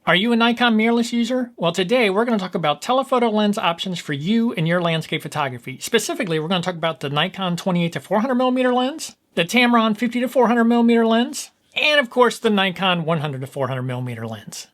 Are you a Nikon mirrorless user? Well, today we're going to talk about telephoto lens options for you and your landscape photography. Specifically, we're going to talk about the Nikon 28-400mm lens, the Tamron 50-400mm lens, and of course the Nikon 100-400mm lens.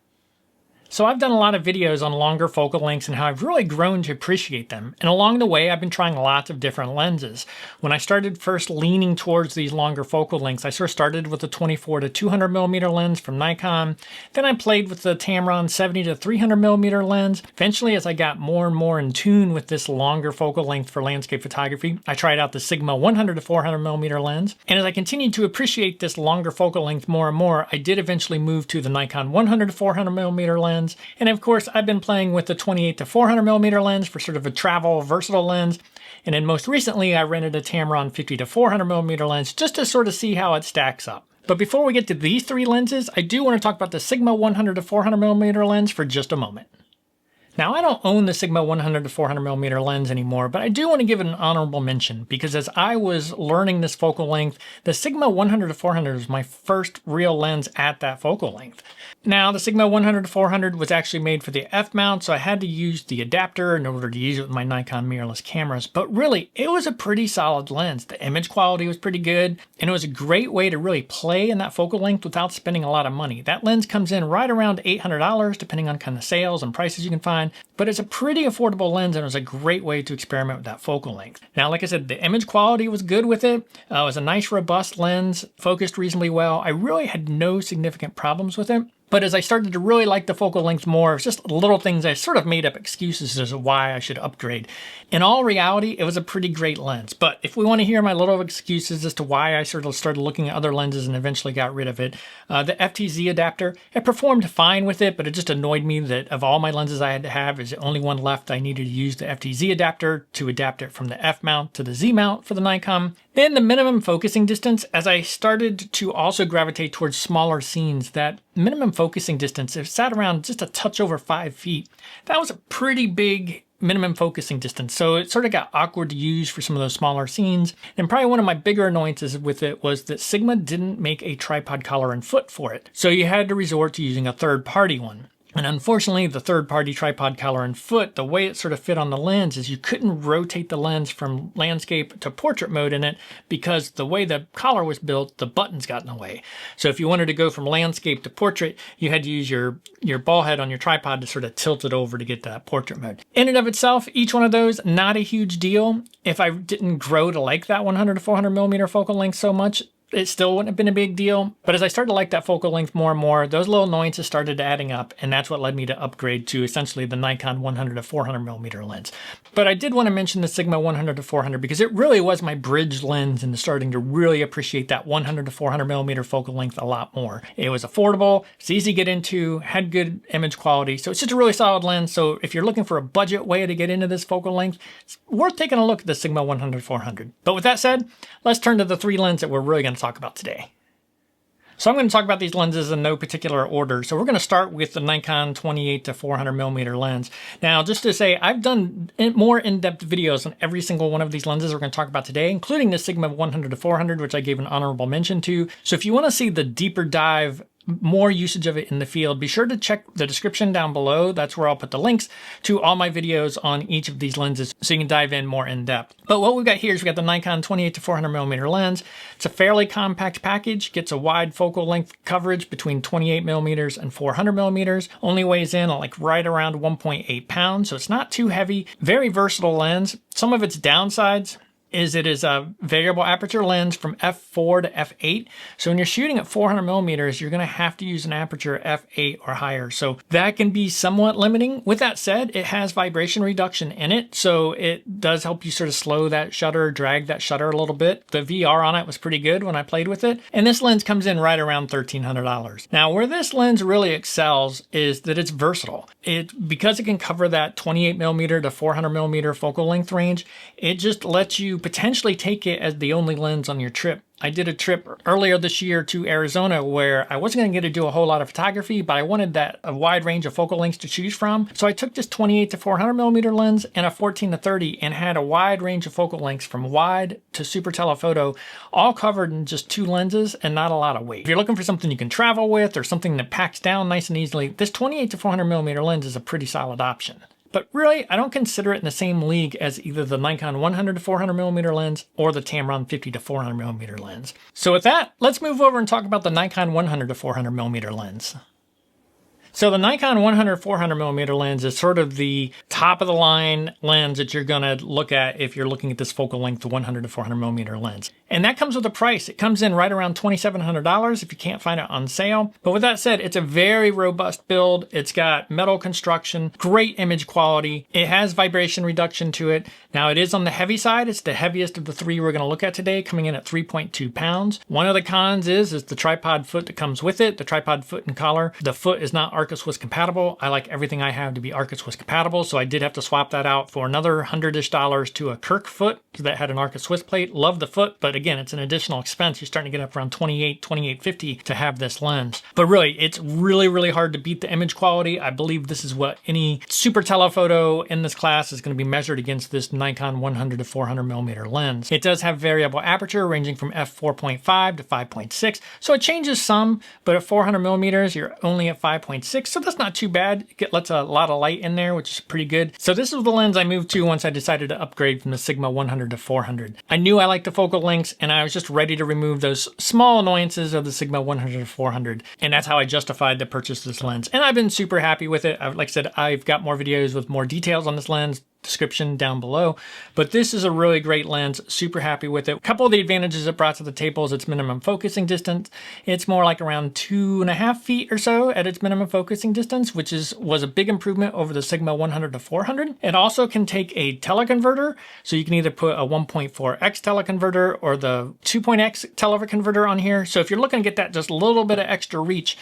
So I've done a lot of videos on longer focal lengths and how I've really grown to appreciate them. And along the way, I've been trying lots of different lenses. When I started first leaning towards these longer focal lengths, I sort of started with the 24-200mm lens from Nikon. Then I played with the Tamron 70-300mm lens. Eventually, as I got more and more in tune with this longer focal length for landscape photography, I tried out the Sigma 100-400mm lens. And as I continued to appreciate this longer focal length more and more, I did eventually move to the Nikon 100-400mm lens. And of course, I've been playing with the 28-400mm lens for sort of a travel versatile lens. And then most recently, I rented a Tamron 50-400mm lens just to sort of see how it stacks up. But before we get to these three lenses, I do want to talk about the Sigma 100-400mm lens for just a moment. Now, I don't own the Sigma 100-400mm lens anymore, but I do want to give it an honorable mention because as I was learning this focal length, the Sigma 100-400 was my first real lens at that focal length. Now, the Sigma 100-400 was actually made for the F-mount, so I had to use the adapter in order to use it with my Nikon mirrorless cameras, but really, it was a pretty solid lens. The image quality was pretty good, and it was a great way to really play in that focal length without spending a lot of money. That lens comes in right around $800, depending on kind of sales and prices you can find, but it's a pretty affordable lens, and it was a great way to experiment with that focal length. Now, like I said, the image quality was good with it. It was a nice, robust lens, focused reasonably well. I really had no significant problems with it. But as I started to really like the focal length more, it's just little things I sort of made up excuses as to why I should upgrade. In all reality, it was a pretty great lens. But if we want to hear my little excuses as to why I sort of started looking at other lenses and eventually got rid of it, the FTZ adapter, it performed fine with it, but it just annoyed me that of all my lenses I had to have, is the only one left. I needed to use the FTZ adapter to adapt it from the F mount to the Z mount for the Nikon. Then the minimum focusing distance, as I started to also gravitate towards smaller scenes, that minimum focusing distance, it sat around just a touch over 5 feet. That was a pretty big minimum focusing distance, so it sort of got awkward to use for some of those smaller scenes. And probably one of my bigger annoyances with it was that Sigma didn't make a tripod collar and foot for it, so you had to resort to using a third-party one. And unfortunately, the third-party tripod collar and foot, the way it sort of fit on the lens is you couldn't rotate the lens from landscape to portrait mode in it because the way the collar was built, the buttons got in the way. So if you wanted to go from landscape to portrait, you had to use your ball head on your tripod to sort of tilt it over to get to that portrait mode. In and of itself, each one of those, not a huge deal. If I didn't grow to like that 100-400mm focal length so much, it still wouldn't have been a big deal. But as I started to like that focal length more and more, those little annoyances started adding up, and that's what led me to upgrade to essentially the Nikon 100-400mm lens. But I did want to mention the Sigma 100-400 because it really was my bridge lens into starting to really appreciate that 100-400mm focal length a lot more. It was affordable, it's easy to get into, had good image quality, so it's just a really solid lens. So if you're looking for a budget way to get into this focal length, it's worth taking a look at the Sigma 100-400. But with that said, let's turn to the three lenses that we're really going to talk about today. So I'm going to talk about these lenses in no particular order. So we're going to start with the Nikon 28-400mm lens. Now, just to say, I've done more in-depth videos on every single one of these lenses we're going to talk about today, including the Sigma 100-400, which I gave an honorable mention to. So if you want to see the deeper dive, more usage of it in the field, be sure to check the description down below. That's where I'll put the links to all my videos on each of these lenses so you can dive in more in depth. But what we've got here is we've got the Nikon 28-400mm lens. It's a fairly compact package, gets a wide focal length coverage between 28mm and 400mm, only weighs in like right around 1.8 pounds, so it's not too heavy. Very versatile lens. Some of its downsides is it is a variable aperture lens from f4 to f8. So when you're shooting at 400mm, you're going to have to use an aperture f8 or higher. So that can be somewhat limiting. With that said, it has vibration reduction in it. So it does help you sort of slow that shutter, drag that shutter a little bit. The VR on it was pretty good when I played with it. And this lens comes in right around $1,300. Now, where this lens really excels is that it's versatile. Because it can cover that 28mm to 400mm focal length range, it just lets you potentially take it as the only lens on your trip. I did a trip earlier this year to Arizona where I wasn't going to get to do a whole lot of photography, but I wanted a wide range of focal lengths to choose from. So I took this 28 to 400 millimeter lens and a 14 to 30 and had a wide range of focal lengths from wide to super telephoto, all covered in just 2 lenses and not a lot of weight. If you're looking for something you can travel with or something that packs down nice and easily, this 28 to 400 millimeter lens is a pretty solid option. But really, I don't consider it in the same league as either the Nikon 100 to 400 millimeter lens or the Tamron 50 to 400 millimeter lens. So with that, let's move over and talk about the Nikon 100 to 400 millimeter lens. So the Nikon 100 400 millimeter lens is sort of the top of the line lens that you're going to look at if you're looking at this focal length 100 to 400 millimeter lens. And that comes with a price. It comes in right around $2,700 if you can't find it on sale. But with that said, it's a very robust build. It's got metal construction, great image quality. It has vibration reduction to it. Now it is on the heavy side. It's the heaviest of the 3 we're going to look at today, coming in at 3.2 pounds. One of the cons is the tripod foot that comes with it, the tripod foot and collar. The foot is not Arca Swiss compatible. I like everything I have to be Arca Swiss compatible, so I did have to swap that out for another $100-ish to a Kirk foot that had an Arca Swiss plate. Love the foot, but again, it's an additional expense. You're starting to get up around $28.50 to have this lens. But really, it's really hard to beat the image quality. I believe this is what any super telephoto in this class is going to be measured against this Nikon 100 to 400 millimeter lens. It does have variable aperture ranging from f4.5 to 5.6, so it changes some, but at 400 millimeters, you're only at 5.6, so that's not too bad. It lets a lot of light in there, which is pretty good. So this is the lens I moved to once I decided to upgrade from the Sigma 100 to 400. I knew I liked the focal lengths, and I was just ready to remove those small annoyances of the Sigma 100 to 400, and that's how I justified the purchase of this lens. And I've been super happy with it. Like I said, I've got more videos with more details on this lens, description down below, but this is a really great lens. Super happy with it. A couple of the advantages it brought to the table is its minimum focusing distance. It's more like around 2.5 feet or so at its minimum focusing distance, which was a big improvement over the Sigma 100 to 400. It also can take a teleconverter, so you can either put a 1.4x teleconverter or the 2.x teleconverter on here. So if you're looking to get that just a little bit of extra reach,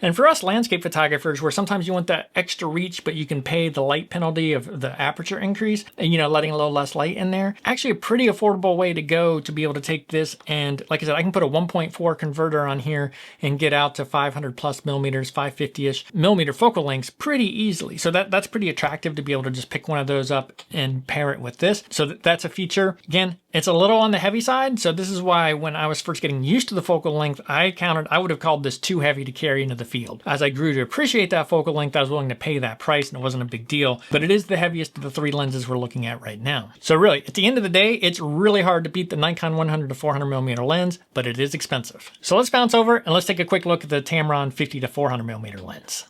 and for us landscape photographers, where sometimes you want that extra reach, but you can pay the light penalty of the aperture increase, and letting a little less light in there, actually a pretty affordable way to go to be able to take this. And like I said, I can put a 1.4 converter on here and get out to 500 plus millimeters, 550-ish millimeter focal lengths pretty easily. So that's pretty attractive to be able to just pick one of those up and pair it with this. So that's a feature. Again, it's a little on the heavy side, so this is why when I was first getting used to the focal length, I would have called this too heavy to carry into the field. As I grew to appreciate that focal length, I was willing to pay that price, and it wasn't a big deal, but it is the heaviest of the 3 lenses we're looking at right now. So really, at the end of the day, it's really hard to beat the Nikon 100 to 400 millimeter lens, but it is expensive. So let's bounce over and let's take a quick look at the Tamron 50 to 400 millimeter lens.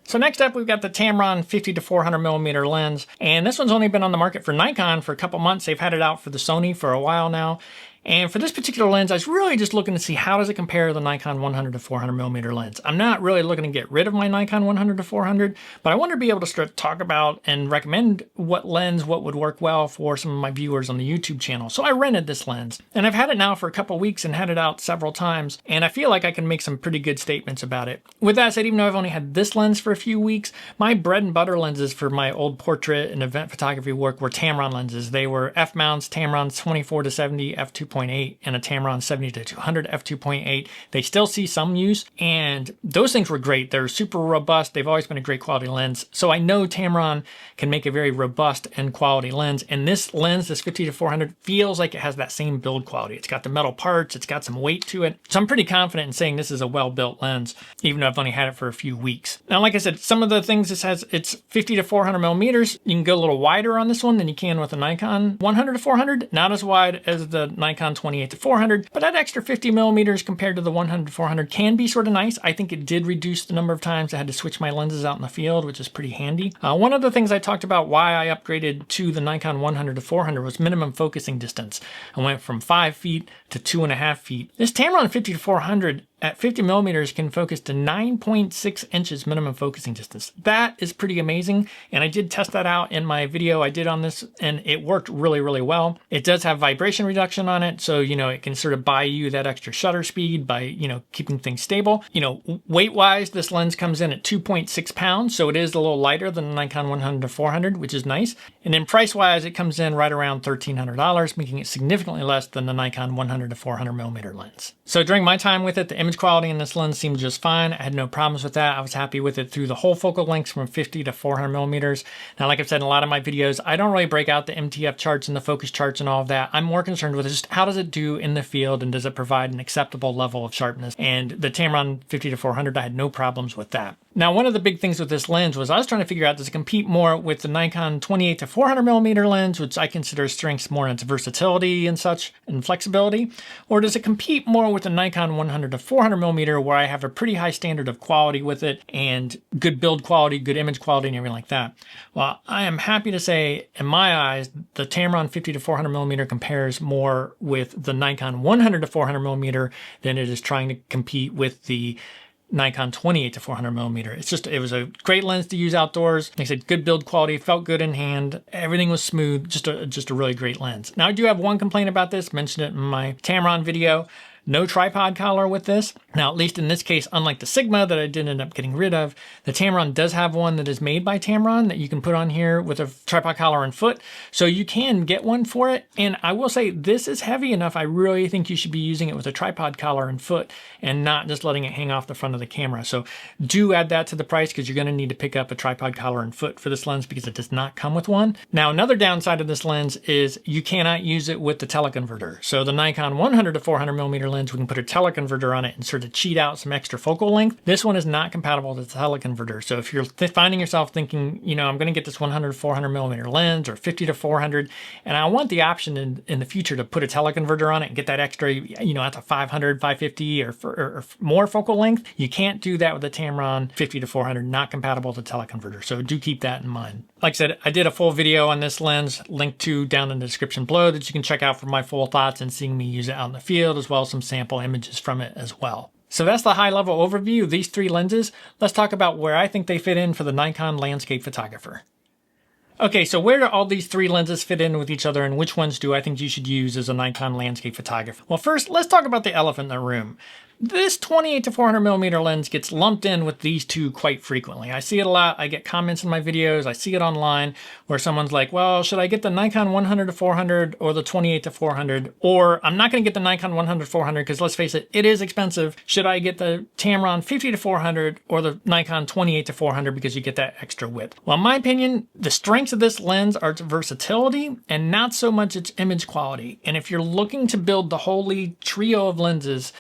So next up, we've got the Tamron 50 to 400 millimeter lens, and this one's only been on the market for Nikon for a couple months. They've had it out for the Sony for a while now. And for this particular lens, I was really just looking to see how does it compare to the Nikon 100 to 400 millimeter lens. I'm not really looking to get rid of my Nikon 100 to 400, but I want to be able to start to talk about and recommend what would work well for some of my viewers on the YouTube channel. So I rented this lens, and I've had it now for a couple weeks and had it out several times, and I feel like I can make some pretty good statements about it. With that said, even though I've only had this lens for a few weeks, my bread and butter lenses for my old portrait and event photography work were Tamron lenses. They were f-mounts, Tamron 24 to 70 f2.8 and a Tamron 70 to 200 f2.8. They still see some use, and those things were great. They're super robust. They've always been a great quality lens. So I know Tamron can make a very robust and quality lens, and this lens, this 50 to 400, feels like it has that same build quality. It's got the metal parts, it's got some weight to it. So I'm pretty confident in saying this is a well-built lens, even though I've only had it for a few weeks. Now, like I said, some of the things this has, it's 50 to 400 millimeters. You can go a little wider on this one than you can with the Nikon 100 to 400. Not as wide as the Nikon 28 to 400, but that extra 50 millimeters compared to the 100 to 400 can be sort of nice. I think it did reduce the number of times I had to switch my lenses out in the field, which is pretty handy. One of the things I talked about why I upgraded to the Nikon 100 to 400 was minimum focusing distance. I went from 5 feet to 2.5 feet. This Tamron 50 to 400 at 50 millimeters can focus to 9.6 inches minimum focusing distance. That is pretty amazing. And I did test that out in my video I did on this, and it worked really, really well. It does have vibration reduction on it. So, it can sort of buy you that extra shutter speed by, keeping things stable. Weight wise, this lens comes in at 2.6 pounds. So it is a little lighter than the Nikon 100-400, which is nice. And then price wise, it comes in right around $1,300, making it significantly less than the Nikon 100-400 millimeter lens. So during my time with it, the image quality in this lens seemed just fine. I had no problems with that. I was happy with it through the whole focal length from 50 to 400 millimeters. Now, like I've said in a lot of my videos, I don't really break out the MTF charts and the focus charts and all of that. I'm more concerned with just how does it do in the field and does it provide an acceptable level of sharpness? And the Tamron 50 to 400, I had no problems with that. Now, one of the big things with this lens was I was trying to figure out, does it compete more with the Nikon 28 to 400 millimeter lens, which I consider strengths more in its versatility and such and flexibility, or does it compete more with the Nikon 100 to 400 millimeter, where I have a pretty high standard of quality with it and good build quality, good image quality, and everything like that? Well, I am happy to say, in my eyes, the Tamron 50 to 400 millimeter compares more with the Nikon 100 to 400 millimeter than it is trying to compete with the Nikon 28 to 400 millimeter. It was a great lens to use outdoors. Like I said, good build quality, felt good in hand. Everything was smooth, just a really great lens. Now, I do have one complaint about this, mentioned it in my Tamron video. No tripod collar with this. Now, at least in this case, unlike the Sigma that I did end up getting rid of, the Tamron does have one that is made by Tamron that you can put on here with a tripod collar and foot. So you can get one for it. And I will say this is heavy enough. I really think you should be using it with a tripod collar and foot and not just letting it hang off the front of the camera. So do add that to the price because you're going to need to pick up a tripod collar and foot for this lens because it does not come with one. Now, another downside of this lens is you cannot use it with the teleconverter. So the Nikon 100 to 400 millimeter lens, we can put a teleconverter on it and sort of cheat out some extra focal length. This one is not compatible with the teleconverter. So if you're finding yourself thinking, I'm going to get this 100 to 400 millimeter lens or 50 to 400, and I want the option in the future to put a teleconverter on it and get that extra, at the 500, 550 or more focal length, you can't do that with the Tamron 50 to 400, not compatible with the teleconverter. So do keep that in mind. Like I said, I did a full video on this lens, linked to down in the description below, that you can check out for my full thoughts and seeing me use it out in the field, as well as some sample images from it as well. So that's the high-level overview of these three lenses. Let's talk about where I think they fit in for the Nikon landscape photographer. Okay, so where do all these three lenses fit in with each other, and which ones do I think you should use as a Nikon landscape photographer? Well, first, let's talk about the elephant in the room. This 28 to 400 millimeter lens gets lumped in with these two quite frequently. I see it a lot. I get comments in my videos. I see it online where someone's like, well, should I get the Nikon 100 to 400 or the 28 to 400? Or I'm not going to get the Nikon 100 to 400 because let's face it, it is expensive. Should I get the Tamron 50 to 400 or the Nikon 28 to 400 because you get that extra width? Well, in my opinion, the strengths of this lens are its versatility and not so much its image quality. And if you're looking to build the holy trio of lenses,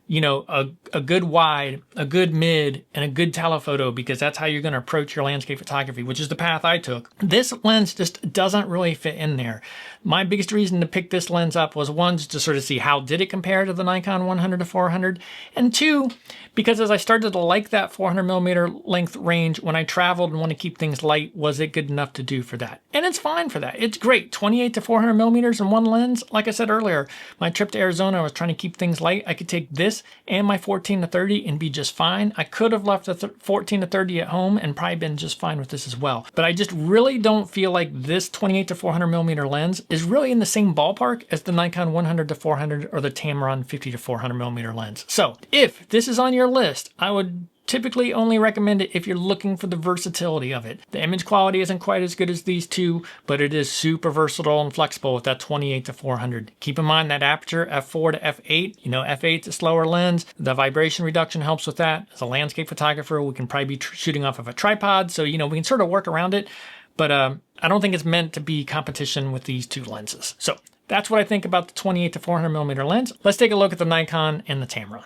a good wide, a good mid, and a good telephoto, because that's how you're going to approach your landscape photography, which is the path I took. This lens just doesn't really fit in there. My biggest reason to pick this lens up was, one, just to sort of see how did it compare to the Nikon 100 to 400, and two, because as I started to like that 400 millimeter length range when I traveled and want to keep things light, was it good enough to do for that? And it's fine for that. It's great. 28 to 400 millimeters in one lens. Like I said earlier, my trip to Arizona, I was trying to keep things light. I could take this and my 14 to 30 and be just fine. I could have left the 14 to 30 at home and probably been just fine with this as well. But I just really don't feel like this 28 to 400 millimeter lens is really in the same ballpark as the Nikon 100 to 400 or the Tamron 50 to 400 millimeter lens. So if this is on your list, I would typically only recommend it if you're looking for the versatility of it. The image quality isn't quite as good as these two, but it is super versatile and flexible with that 28 to 400. Keep in mind that aperture f4 to f8. f8's a slower lens. The vibration reduction helps with that. As a landscape photographer, we can probably be shooting off of a tripod, so we can sort of work around it. But I don't think it's meant to be competition with these two lenses. So that's what I think about the 28 to 400 millimeter lens. Let's take a look at the Nikon and the Tamron.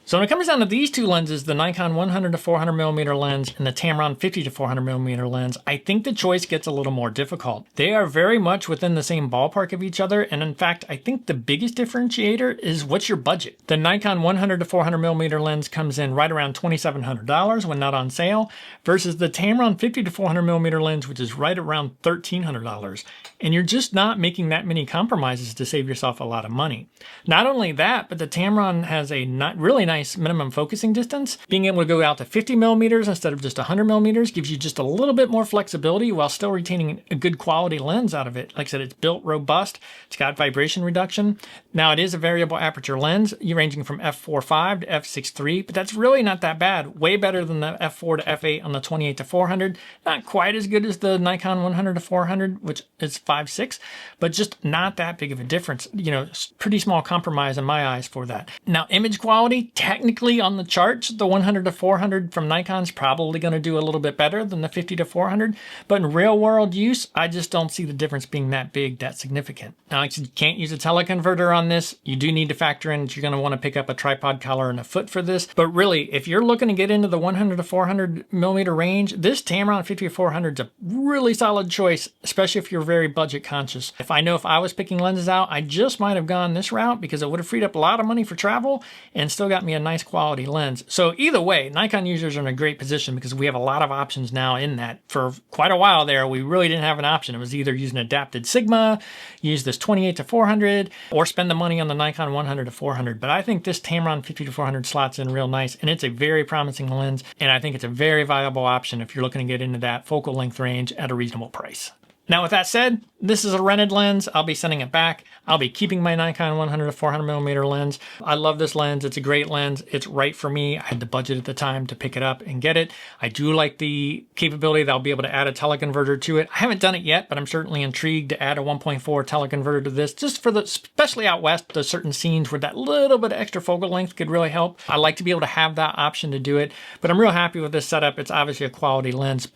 So when it comes down to these two lenses, the Nikon 100 to 400 millimeter lens and the Tamron 50 to 400 millimeter lens, I think the choice gets a little more difficult. They are very much within the same ballpark of each other, and in fact, I think the biggest differentiator is what's your budget. The Nikon 100 to 400 millimeter lens comes in right around $2,700 when not on sale, versus the Tamron 50 to 400 millimeter lens, which is right around $1,300. And you're just not making that many compromises to save yourself a lot of money. Not only that, but the Tamron has a really nice nice minimum focusing distance. Being able to go out to 50 millimeters instead of just 100 millimeters gives you just a little bit more flexibility while still retaining a good quality lens out of it. Like I said, it's built robust. It's got vibration reduction. Now it is a variable aperture lens. You're ranging from f4.5 to f6.3, but that's really not that bad. Way better than the f4 to f8 on the 28 to 400. Not quite as good as the Nikon 100 to 400, which is 5.6, but just not that big of a difference. You know, pretty small compromise in my eyes for that. Now, image quality, technically on the charts, the 100 to 400 from Nikon's probably going to do a little bit better than the 50 to 400, but in real world use, I just don't see the difference being that big, that significant. Now, like I said, you can't use a teleconverter on this. You do need to factor in that you're going to want to pick up a tripod collar and a foot for this, but really, if you're looking to get into the 100 to 400 millimeter range, this Tamron 50 to 400 is a really solid choice, especially if you're very budget conscious. If I was picking lenses out, I just might have gone this route because it would have freed up a lot of money for travel and still got me a nice quality lens. So either way, Nikon users are in a great position because we have a lot of options now in that. For quite a while there, we really didn't have an option. It was either use an adapted Sigma, use this 28 to 400, or spend the money on the Nikon 100 to 400. But I think this Tamron 50 to 400 slots in real nice, and it's a very promising lens, and I think it's a very viable option if you're looking to get into that focal length range at a reasonable price. Now, with that said, this is a rented lens. I'll be sending it back. I'll be keeping my Nikon 100 to 400 millimeter lens. I love this lens. It's a great lens. It's right for me. I had the budget at the time to pick it up and get it. I do like the capability that I'll be able to add a teleconverter to it. I haven't done it yet, but I'm certainly intrigued to add a 1.4 teleconverter to this, just for especially out west, there's certain scenes where that little bit of extra focal length could really help. I like to be able to have that option to do it, but I'm real happy with this setup. It's obviously a quality lens,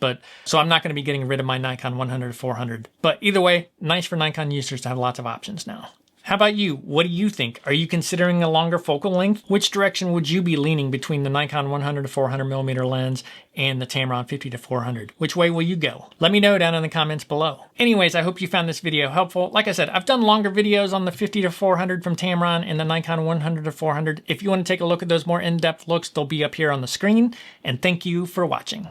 so I'm not going to be getting rid of my Nikon 100 to 400. But either way, nice for Nikon users to have lots of options now. How about you? What do you think? Are you considering a longer focal length? Which direction would you be leaning between the Nikon 100 to 400 millimeter lens and the Tamron 50 to 400? Which way will you go? Let me know down in the comments below. Anyways, I hope you found this video helpful. Like I said, I've done longer videos on the 50 to 400 from Tamron and the Nikon 100 to 400. If you want to take a look at those more in-depth looks, they'll be up here on the screen. And thank you for watching.